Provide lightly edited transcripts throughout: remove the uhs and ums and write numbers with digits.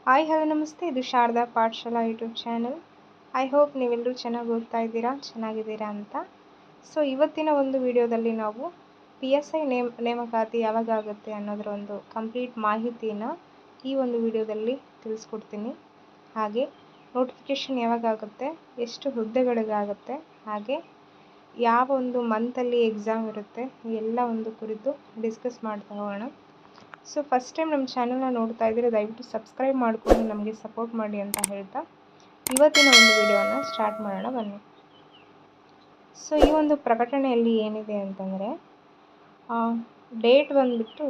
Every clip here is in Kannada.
ಹಾಯ್ ಹಲೋ ನಮಸ್ತೆ. ಇದು Sharada Pathashala YouTube channel. I hope ನೀವೆಲ್ಲರೂ ಚೆನ್ನಾಗಿ ಓದ್ತಾ ಇದ್ದೀರಾ, ಚೆನ್ನಾಗಿದ್ದೀರಾ ಅಂತ. ಸೊ ಇವತ್ತಿನ ಒಂದು ವಿಡಿಯೋದಲ್ಲಿ ನಾವು PSI ನೇಮಕಾತಿ ಯಾವಾಗ ಆಗುತ್ತೆ ಅನ್ನೋದರ ಒಂದು ಕಂಪ್ಲೀಟ್ ಮಾಹಿತಿನ ಈ ಒಂದು ವಿಡಿಯೋದಲ್ಲಿ ತಿಳಿಸ್ಕೊಡ್ತೀನಿ. ಹಾಗೆ ನೋಟಿಫಿಕೇಷನ್ ಯಾವಾಗ ಆಗುತ್ತೆ, ಎಷ್ಟು ಹುದ್ದೆಗಳಿಗಾಗುತ್ತೆ, ಹಾಗೆ ಯಾವ ಒಂದು ಮಂತಲ್ಲಿ ಎಕ್ಸಾಮ್ ಇರುತ್ತೆ, ಎಲ್ಲ ಒಂದು ಕುರಿತು ಡಿಸ್ಕಸ್ ಮಾಡ್ತಾ ಹೋಗೋಣ. ಸೊ ಫಸ್ಟ್ ಟೈಮ್ ನಮ್ಮ ಚಾನಲ್ನ ನೋಡ್ತಾ ಇದ್ದರೆ ದಯವಿಟ್ಟು ಸಬ್ಸ್ಕ್ರೈಬ್ ಮಾಡಿಕೊಂಡು ನಮಗೆ ಸಪೋರ್ಟ್ ಮಾಡಿ ಅಂತ ಹೇಳ್ತಾ ಇವತ್ತಿನ ಒಂದು ವಿಡಿಯೋನ ಸ್ಟಾರ್ಟ್ ಮಾಡೋಣ ಬನ್ನಿ. ಸೊ ಈ ಒಂದು ಪ್ರಕಟಣೆಯಲ್ಲಿ ಏನಿದೆ ಅಂತಂದರೆ ಡೇಟ್ ಬಂದುಬಿಟ್ಟು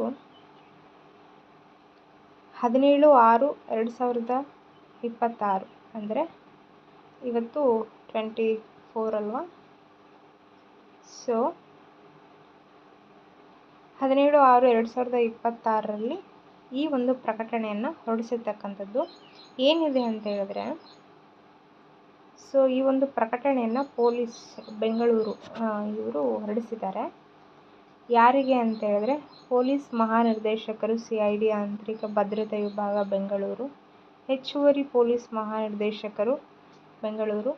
17/6/2026 ಅಂದರೆ ಇವತ್ತು 24 ಅಲ್ವಾ. ಸೊ 17/6/2026 ಈ ಒಂದು ಪ್ರಕಟಣೆಯನ್ನು ಹೊರಡಿಸಿರ್ತಕ್ಕಂಥದ್ದು ಏನಿದೆ ಅಂತ ಹೇಳಿದ್ರೆ, ಸೊ ಈ ಒಂದು ಪ್ರಕಟಣೆಯನ್ನು ಪೊಲೀಸ್ ಬೆಂಗಳೂರು ಇವರು ಹೊರಡಿಸಿದ್ದಾರೆ. ಯಾರಿಗೆ ಅಂತ ಹೇಳಿದ್ರೆ, ಪೊಲೀಸ್ ಮಹಾನಿರ್ದೇಶಕರು, CID ಆಂತರಿಕ ಭದ್ರತಾ ವಿಭಾಗ ಬೆಂಗಳೂರು, ಹೆಚ್ಚುವರಿ ಪೊಲೀಸ್ ಮಹಾನಿರ್ದೇಶಕರು ಬೆಂಗಳೂರು,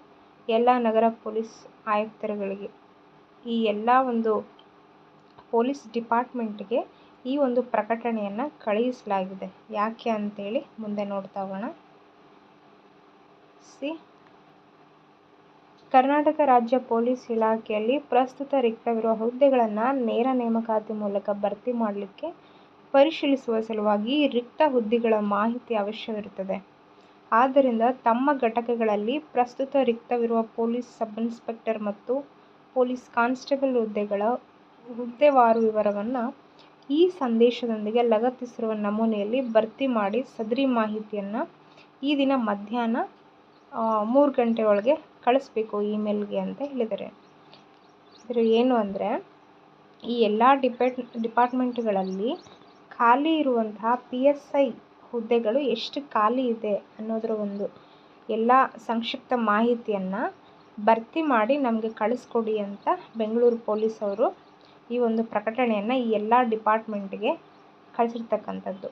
ಎಲ್ಲ ನಗರ ಪೊಲೀಸ್ ಆಯುಕ್ತರುಗಳಿಗೆ, ಈ ಎಲ್ಲ ಒಂದು ಪೊಲೀಸ್ ಡಿಪಾರ್ಟ್ಮೆಂಟ್ಗೆ ಈ ಒಂದು ಪ್ರಕಟಣೆಯನ್ನು ಕಳುಹಿಸಲಾಗಿದೆ. ಯಾಕೆ ಅಂತೇಳಿ ಮುಂದೆ ನೋಡ್ತಾ ಹೋಗೋಣ. ಕರ್ನಾಟಕ ರಾಜ್ಯ ಪೊಲೀಸ್ ಇಲಾಖೆಯಲ್ಲಿ ಪ್ರಸ್ತುತ ರಿಕ್ತವಿರುವ ಹುದ್ದೆಗಳನ್ನು ನೇರ ನೇಮಕಾತಿ ಮೂಲಕ ಭರ್ತಿ ಮಾಡಲಿಕ್ಕೆ ಪರಿಶೀಲಿಸುವ ಸಲುವಾಗಿ ರಿಕ್ತ ಹುದ್ದೆಗಳ ಮಾಹಿತಿ ಅವಶ್ಯವಿರುತ್ತದೆ. ಆದ್ದರಿಂದ ತಮ್ಮ ಘಟಕಗಳಲ್ಲಿ ಪ್ರಸ್ತುತ ರಿಕ್ತವಿರುವ ಪೊಲೀಸ್ ಸಬ್ ಇನ್ಸ್ಪೆಕ್ಟರ್ ಮತ್ತು ಪೊಲೀಸ್ ಕಾನ್ಸ್ಟೇಬಲ್ ಹುದ್ದೆಗಳ ಹುದ್ದೆವಾರು ವಿವರವನ್ನು ಈ ಸಂದೇಶದೊಂದಿಗೆ ಲಗತ್ತಿಸಿರುವ ನಮೂನೆಯಲ್ಲಿ ಭರ್ತಿ ಮಾಡಿ ಸದರಿ ಮಾಹಿತಿಯನ್ನು ಈ ದಿನ ಮಧ್ಯಾಹ್ನ 3 ಗಂಟೆ ಒಳಗೆ ಕಳಿಸ್ಬೇಕು ಇಮೇಲ್ಗೆ ಅಂತ ಹೇಳಿದ್ದಾರೆ. ಇದ್ರ ಏನು ಅಂದರೆ, ಈ ಎಲ್ಲ ಡಿಪಾರ್ಟ್ಮೆಂಟ್ಗಳಲ್ಲಿ ಖಾಲಿ ಇರುವಂತಹ PSI ಹುದ್ದೆಗಳು ಎಷ್ಟು ಖಾಲಿ ಇದೆ ಅನ್ನೋದರ ಒಂದು ಎಲ್ಲ ಸಂಕ್ಷಿಪ್ತ ಮಾಹಿತಿಯನ್ನು ಭರ್ತಿ ಮಾಡಿ ನಮಗೆ ಕಳಿಸ್ಕೊಡಿ ಅಂತ ಬೆಂಗಳೂರು ಪೊಲೀಸ್ ಅವರು ಈ ಒಂದು ಪ್ರಕಟಣೆಯನ್ನು ಈ ಎಲ್ಲ ಡಿಪಾರ್ಟ್ಮೆಂಟ್ಗೆ ಕಳಿಸಿರ್ತಕ್ಕಂಥದ್ದು.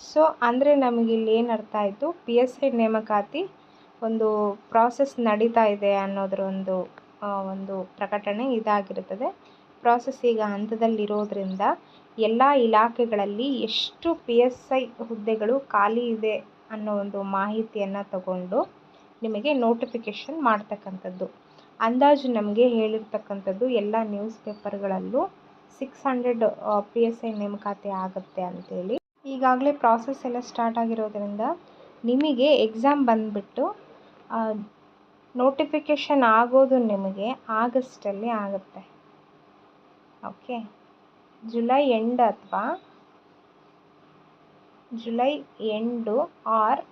ಸೊ ಅಂದರೆ ನಮಗಿಲ್ಲಿ ಏನು ಅರ್ಥ ಆಯಿತು, PSI ನೇಮಕಾತಿ ಒಂದು ಪ್ರಾಸೆಸ್ ನಡೀತಾ ಇದೆ ಅನ್ನೋದರ ಒಂದು ಪ್ರಕಟಣೆ ಇದಾಗಿರುತ್ತದೆ. ಪ್ರಾಸೆಸ್ ಈಗ ಹಂತದಲ್ಲಿರೋದ್ರಿಂದ ಎಲ್ಲ ಇಲಾಖೆಗಳಲ್ಲಿ ಎಷ್ಟು PSI ಹುದ್ದೆಗಳು ಖಾಲಿ ಇದೆ ಅನ್ನೋ ಒಂದು ಮಾಹಿತಿಯನ್ನು ತಗೊಂಡು ನಿಮಗೆ ನೋಟಿಫಿಕೇಷನ್ ಮಾಡ್ತಕ್ಕಂಥದ್ದು. ಅಂದಾಜು ನಮಗೆ ಹೇಳಿರ್ತಕ್ಕಂಥದ್ದು ಎಲ್ಲ ನ್ಯೂಸ್ ಪೇಪರ್ಗಳಲ್ಲೂ 600 PSI ನೇಮಕಾತಿ ಆಗುತ್ತೆ ಅಂತೇಳಿ. ಈಗಾಗಲೇ ಪ್ರಾಸೆಸ್ ಎಲ್ಲ ಸ್ಟಾರ್ಟ್ ಆಗಿರೋದ್ರಿಂದ ನಿಮಗೆ ಎಕ್ಸಾಮ್ ಬಂದುಬಿಟ್ಟು ನೋಟಿಫಿಕೇಷನ್ ಆಗೋದು ನಿಮಗೆ ಆಗಸ್ಟಲ್ಲಿ ಆಗುತ್ತೆ. ಓಕೆ, ಜುಲೈ ಎಂಡ್ ಅಥವಾ ಜುಲೈ ಎಂಡು ಆರ್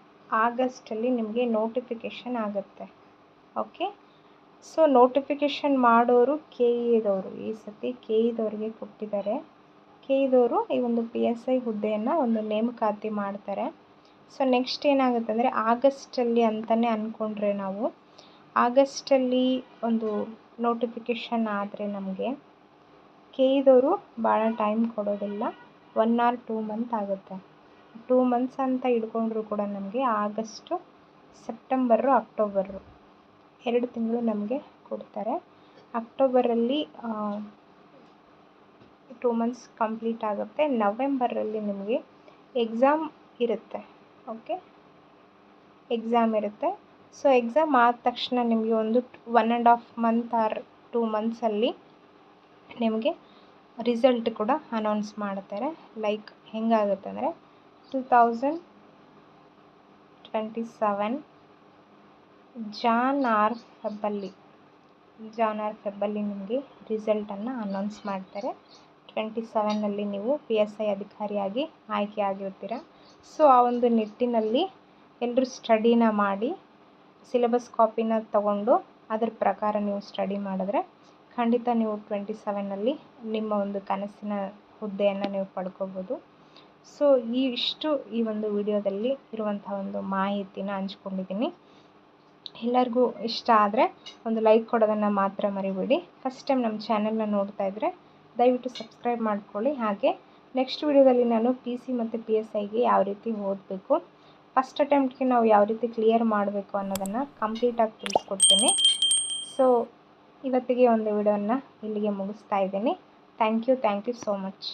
ಆಗಸ್ಟಲ್ಲಿ ನಿಮಗೆ ನೋಟಿಫಿಕೇಷನ್ ಆಗುತ್ತೆ. ಓಕೆ, ಸೊ ನೋಟಿಫಿಕೇಷನ್ ಮಾಡೋರು KEದವರು, ಈ ಸತಿ KEದವ್ರಿಗೆ ಕೊಟ್ಟಿದ್ದಾರೆ. KEದವರು ಈ ಒಂದು PSI ಹುದ್ದೆಯನ್ನು ಒಂದು ನೇಮಕಾತಿ ಮಾಡ್ತಾರೆ. ಸೊ ನೆಕ್ಸ್ಟ್ ಏನಾಗುತ್ತೆ ಅಂದರೆ, ಆಗಸ್ಟಲ್ಲಿ ಅಂತಲೇ ಅಂದ್ಕೊಂಡ್ರೆ ನಾವು, ಆಗಸ್ಟಲ್ಲಿ ಒಂದು ನೋಟಿಫಿಕೇಷನ್ ಆದರೆ ನಮಗೆ KEದವರು ಭಾಳ ಟೈಮ್ ಕೊಡೋದಿಲ್ಲ, 1 or 2 ಮಂತ್ ಆಗುತ್ತೆ. 2 ಮಂತ್ಸ್ ಅಂತ ಇಟ್ಕೊಂಡ್ರೂ ಕೂಡ ನಮಗೆ ಆಗಸ್ಟು, ಸೆಪ್ಟೆಂಬರು, ಅಕ್ಟೋಬರು 2 ತಿಂಗಳು ನಮಗೆ ಕೊಡ್ತಾರೆ. ಅಕ್ಟೋಬರಲ್ಲಿ 2 ಮಂತ್ಸ್ ಕಂಪ್ಲೀಟ್ ಆಗುತ್ತೆ. ನವೆಂಬರಲ್ಲಿ ನಿಮಗೆ ಎಕ್ಸಾಮ್ ಇರುತ್ತೆ. ಓಕೆ, ಎಕ್ಸಾಮ್ ಇರುತ್ತೆ. ಸೊ ಎಕ್ಸಾಮ್ ಆದ ತಕ್ಷಣ ನಿಮಗೆ ಒಂದು 1.5 ಮಂತ್ ಆರ್ 2 ಮಂತ್ಸಲ್ಲಿ ನಿಮಗೆ ರಿಸಲ್ಟ್ ಕೂಡ ಅನೌನ್ಸ್ ಮಾಡ್ತಾರೆ. ಲೈಕ್ ಹೆಂಗಾಗುತ್ತೆ ಅಂದರೆ 2027 ಜಾನ್ ಆರ್ ಫೆಬ್ಬಲ್ಲಿ ನಿಮಗೆ ರಿಸಲ್ಟನ್ನು ಅನೌನ್ಸ್ ಮಾಡ್ತಾರೆ. 27ನಲ್ಲಿ ನೀವು PSI ಅಧಿಕಾರಿಯಾಗಿ ಆಯ್ಕೆ ಆಗಿರ್ತೀರ. ಸೊ ಆ ಒಂದು ನಿಟ್ಟಿನಲ್ಲಿ ಎಲ್ಲರೂ ಸ್ಟಡಿನ ಮಾಡಿ ಸಿಲೆಬಸ್ ಕಾಪಿನ ತಗೊಂಡು ಅದರ ಪ್ರಕಾರ ನೀವು ಸ್ಟಡಿ ಮಾಡಿದ್ರೆ ಖಂಡಿತ ನೀವು 27ನಲ್ಲಿ ನಿಮ್ಮ ಒಂದು ಕನಸಿನ ಹುದ್ದೆಯನ್ನು ನೀವು ಪಡ್ಕೋಬೋದು. ಸೊ ಇಷ್ಟು ಈ ಒಂದು ವಿಡಿಯೋದಲ್ಲಿ ಇರುವಂಥ ಒಂದು ಮಾಹಿತಿನ ಹಂಚ್ಕೊಂಡಿದ್ದೀನಿ. ಎಲ್ಲರಿಗೂ ಇಷ್ಟ ಆದರೆ ಒಂದು ಲೈಕ್ ಕೊಡೋದನ್ನು ಮಾತ್ರ ಮರಿಬೇಡಿ. ಫಸ್ಟ್ ಟೈಮ್ ನಮ್ಮ ಚಾನಲ್ನ ನೋಡ್ತಾ ಇದ್ದರೆ ದಯವಿಟ್ಟು ಸಬ್ಸ್ಕ್ರೈಬ್ ಮಾಡ್ಕೊಳ್ಳಿ. ಹಾಗೆ ನೆಕ್ಸ್ಟ್ ವಿಡಿಯೋದಲ್ಲಿ ನಾನು PC ಮತ್ತು PSIಗೆ ಯಾವ ರೀತಿ ಓದಬೇಕು, ಫಸ್ಟ್ ಅಟೆಂಪ್ಟ್ಗೆ ನಾವು ಯಾವ ರೀತಿ ಕ್ಲಿಯರ್ ಮಾಡಬೇಕು ಅನ್ನೋದನ್ನು ಕಂಪ್ಲೀಟಾಗಿ ತಿಳಿಸ್ಕೊಡ್ತೀನಿ. ಸೊ ಇವತ್ತಿಗೆ ಒಂದು ವಿಡಿಯೋನ ಇಲ್ಲಿಗೆ ಮುಗಿಸ್ತಾ ಇದ್ದೀನಿ. Thank you so much.